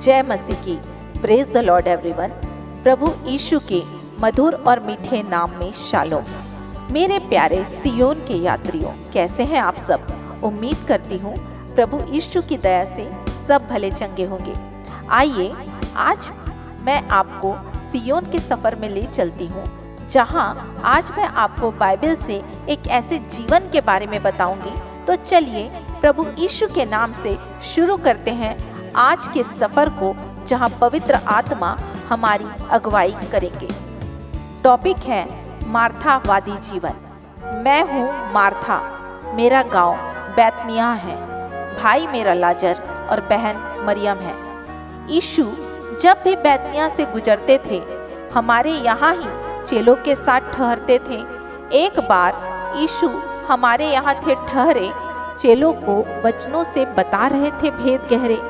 जय मसीह की। Praise the Lord everyone. प्रभु यीशु के मधुर और मीठे नाम में शालोम। मेरे प्यारे सियोन के यात्रियों, कैसे हैं आप सब? उम्मीद करती हूँ प्रभु यीशु की दया से सब भले चंगे होंगे। आइए आज मैं आपको सियोन के सफ़र में ले चलती हूँ, जहाँ आज मैं आपको बाइबल से एक ऐसे जीवन के बारे में बताऊंगी। तो चलिए प्रभु यीशु के नाम से शुरू करते हैं आज के सफ़र को, जहाँ पवित्र आत्मा हमारी अगुवाई करेंगे। टॉपिक है मार्थावादी जीवन। मैं हूँ मार्था, मेरा गांव बैतनिय्याह है, भाई मेरा लाजर और बहन मरियम है। यीशु जब भी बैतनिय्याह से गुजरते थे, हमारे यहाँ ही चेलों के साथ ठहरते थे। एक बार यीशु हमारे यहाँ थे ठहरे, चेलों को वचनों से बता रहे थे भेद गहरे।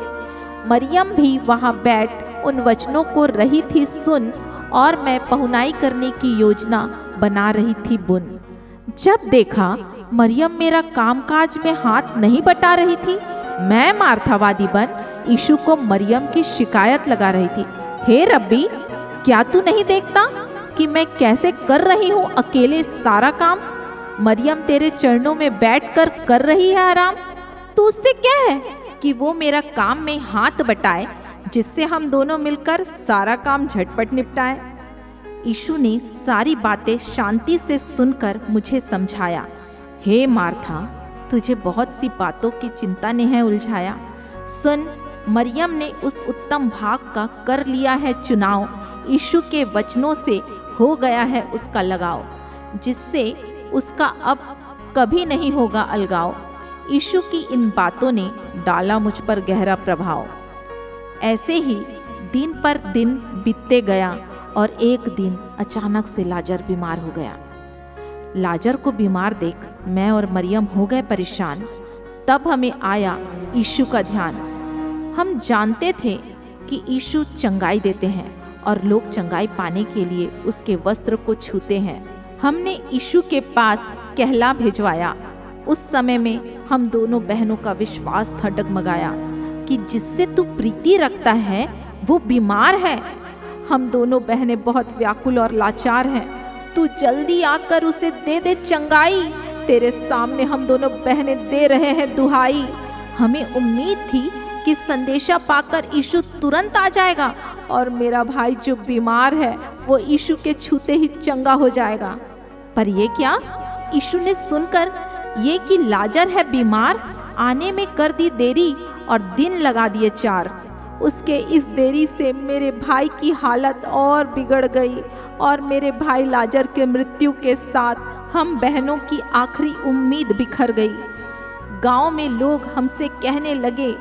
मरियम भी वहाँ बैठ उन वचनों को रही थी सुन, और मैं पहुनाई करने की योजना बना रही थी बुन। जब देखा मरियम मेरा कामकाज में हाथ नहीं बटा रही थी, मैं मार्थावादी बन यीशु को मरियम की शिकायत लगा रही थी। हे रब्बी, क्या तू नहीं देखता कि मैं कैसे कर रही हूँ अकेले सारा काम? मरियम तेरे चरणों में बैठकर कर रही है आराम। तू उससे क्या है कि वो मेरा काम में हाथ बटाए, जिससे हम दोनों मिलकर सारा काम झटपट निपटाएं। यीशु ने सारी बातें शांति से सुनकर मुझे समझाया। हे मार्था, तुझे बहुत सी बातों की चिंता ने है उलझाया। सुन, मरियम ने उस उत्तम भाग का कर लिया है चुनाव। यीशु के वचनों से हो गया है उसका लगाव, जिससे उसका अब कभी नहीं होगा अलगाव। यीशु की इन बातों ने डाला मुझ पर गहरा प्रभाव। ऐसे ही दिन पर दिन बीतते गया, और एक दिन अचानक से लाजर बीमार हो गया। लाजर को बीमार देख मैं और मरियम हो गए परेशान। तब हमें आया यीशु का ध्यान। हम जानते थे कि यीशु चंगाई देते हैं, और लोग चंगाई पाने के लिए उसके वस्त्र को छूते हैं। हमने यीशु के पास कहला भिजवाया। उस समय में हम दोनों बहनों का विश्वास था डगमगाया कि जिससे तू प्रीति रखता है वो बीमार है। हम दोनों बहनें बहुत व्याकुल और लाचार हैं। तू जल्दी आकर उसे दे दे चंगाई। तेरे सामने हम दोनों बहनें दे रहे हैं दुहाई। हमें उम्मीद थी कि संदेशा पाकर यीशु तुरंत आ जाएगा, और मेरा भाई जो बीमार है वो यीशु के छूते ही चंगा हो जाएगा। पर ये क्या? यीशु ने सुनकर ये कि लाजर है बीमार, आने में कर दी देरी और दिन लगा दिए 4। उसके इस देरी से मेरे भाई की हालत और बिगड़ गई, और मेरे भाई लाजर के मृत्यु के साथ हम बहनों की आखिरी उम्मीद बिखर गई। गांव में लोग हमसे कहने लगे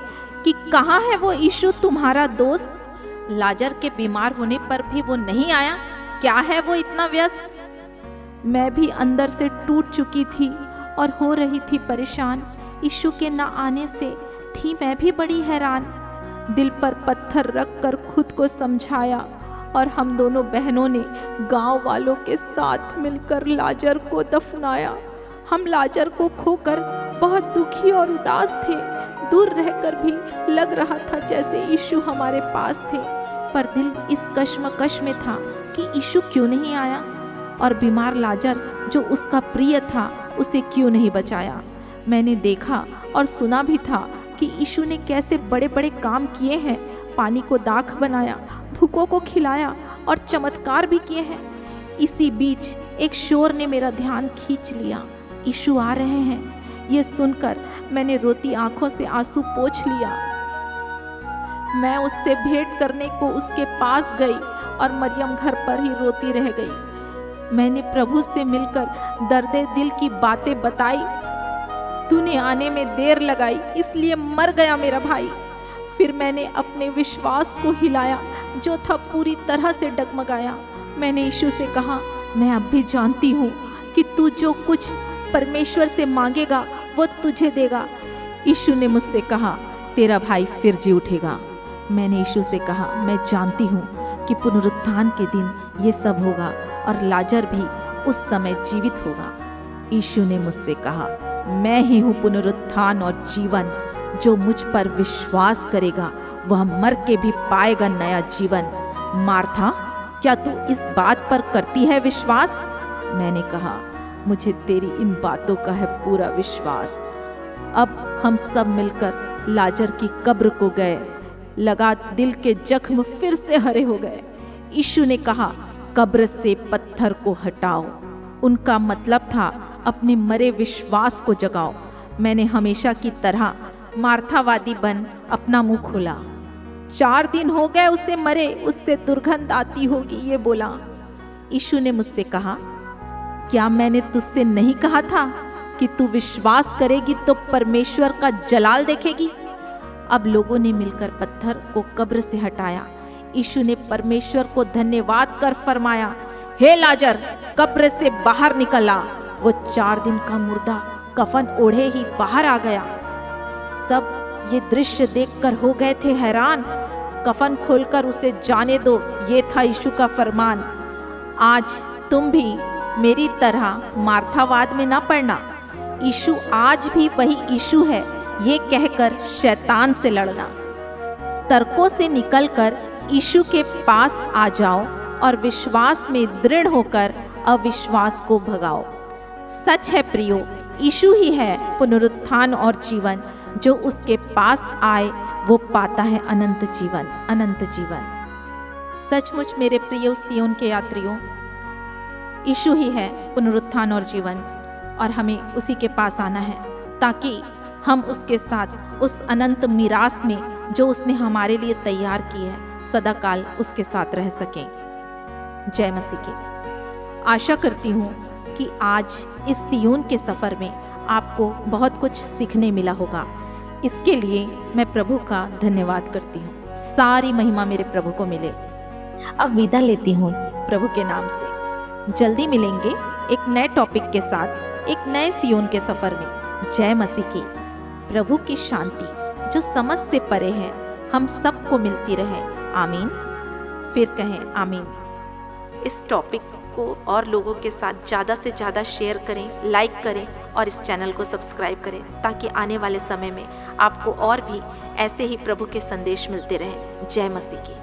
कि कहाँ है वो यीशु तुम्हारा दोस्त? लाजर के बीमार होने पर भी वो नहीं आया, क्या है वो इतना व्यस्त? मैं भी अंदर से टूट चुकी थी और हो रही थी परेशान। यीशु के न आने से थी मैं भी बड़ी हैरान। दिल पर पत्थर रख कर खुद को समझाया, और हम दोनों बहनों ने गांव वालों के साथ मिलकर लाजर को दफनाया। हम लाजर को खोकर बहुत दुखी और उदास थे। दूर रहकर भी लग रहा था जैसे यीशु हमारे पास थे, पर दिल इस कश्मकश में था कि यीशु क्यों नहीं आया, और बीमार लाजर जो उसका प्रिय था उसे क्यों नहीं बचाया। मैंने देखा और सुना भी था कि यीशु ने कैसे बड़े बड़े काम किए हैं। पानी को दाख बनाया, भूखों को खिलाया, और चमत्कार भी किए हैं। इसी बीच एक शोर ने मेरा ध्यान खींच लिया। यीशु आ रहे हैं। ये सुनकर मैंने रोती आंखों से आंसू पोंछ लिया। मैं उससे भेंट करने को उसके पास गई, और मरियम घर पर ही रोती रह गई। मैंने प्रभु से मिलकर दर्दे दिल की बातें बताई। तूने आने में देर लगाई, इसलिए मर गया मेरा भाई। फिर मैंने अपने विश्वास को हिलाया जो था पूरी तरह से डगमगाया। मैंने यीशु से कहा, मैं अब भी जानती हूँ कि तू जो कुछ परमेश्वर से मांगेगा वो तुझे देगा। यीशु ने मुझसे कहा, तेरा भाई फिर जी उठेगा। मैंने यीशु से कहा, मैं जानती हूँ कि पुनरुत्थान के दिन ये सब होगा, और लाजर भी उस समय जीवित होगा। यीशु ने मुझसे कहा, मैं ही हूँ पुनरुत्थान और जीवन। जो मुझ पर विश्वास करेगा वह मर के भी पाएगा नया जीवन। मार्था, क्या तू इस बात पर करती है विश्वास? मैंने कहा, मुझे तेरी इन बातों का है पूरा विश्वास। अब हम सब मिलकर लाजर की कब्र को गए। लगा दिल के जख्म फिर से हरे हो गए। यीशु ने कहा, कब्र से पत्थर को हटाओ। उनका मतलब था अपने मरे विश्वास को जगाओ। मैंने हमेशा की तरह मार्थावादी बन अपना मुंह खोला। 4 दिन हो गए उसे मरे, उससे दुर्गंध आती होगी, ये बोला। यीशु ने मुझसे कहा, क्या मैंने तुझसे नहीं कहा था कि तू विश्वास करेगी तो परमेश्वर का जलाल देखेगी? अब लोगों ने मिलकर पत्थर को कब्र से हटाया। यीशु ने परमेश्वर को धन्यवाद कर फरमाया, हे लाजर, कब्र से बाहर निकल आ। वो 4 दिन का मुर्दा कफन ओढ़े ही बाहर आ गया। सब ये दृश्य देखकर हो गए थे हैरान। कफन खोलकर उसे जाने दो, ये था यीशु का फरमान। आज तुम भी मेरी तरह मार्थावाद में ना पड़ना। यीशु आज भी वही यीशु है, ये कहकर शैतान से लड़ना। तर्कों से निकलकर यीशु के पास आ जाओ और विश्वास में दृढ़ होकर अविश्वास को भगाओ। सच है प्रियो, यीशु ही है पुनरुत्थान और जीवन। जो उसके पास आए वो पाता है अनंत जीवन, अनंत जीवन। सचमुच मेरे प्रियो सियोन के यात्रियों, यीशु ही है पुनरुत्थान और जीवन, और हमें उसी के पास आना है ताकि हम उसके साथ उस अनंत मीरास में जो उसने हमारे लिए तैयार की है सदा काल उसके साथ रह सकें। जय मसीह की। आशा करती हूँ कि आज इस सियोन के सफ़र में आपको बहुत कुछ सीखने मिला होगा। इसके लिए मैं प्रभु का धन्यवाद करती हूँ। सारी महिमा मेरे प्रभु को मिले। अब विदा लेती हूँ प्रभु के नाम से। जल्दी मिलेंगे एक नए टॉपिक के साथ, एक नए सियोन के सफ़र में। जय मसीह की। प्रभु की शांति जो समझ से परे है हम सबको मिलती रहे। आमीन। फिर कहें आमीन। इस टॉपिक को और लोगों के साथ ज़्यादा से ज़्यादा शेयर करें, लाइक करें और इस चैनल को सब्सक्राइब करें ताकि आने वाले समय में आपको और भी ऐसे ही प्रभु के संदेश मिलते रहें। जय मसीह की।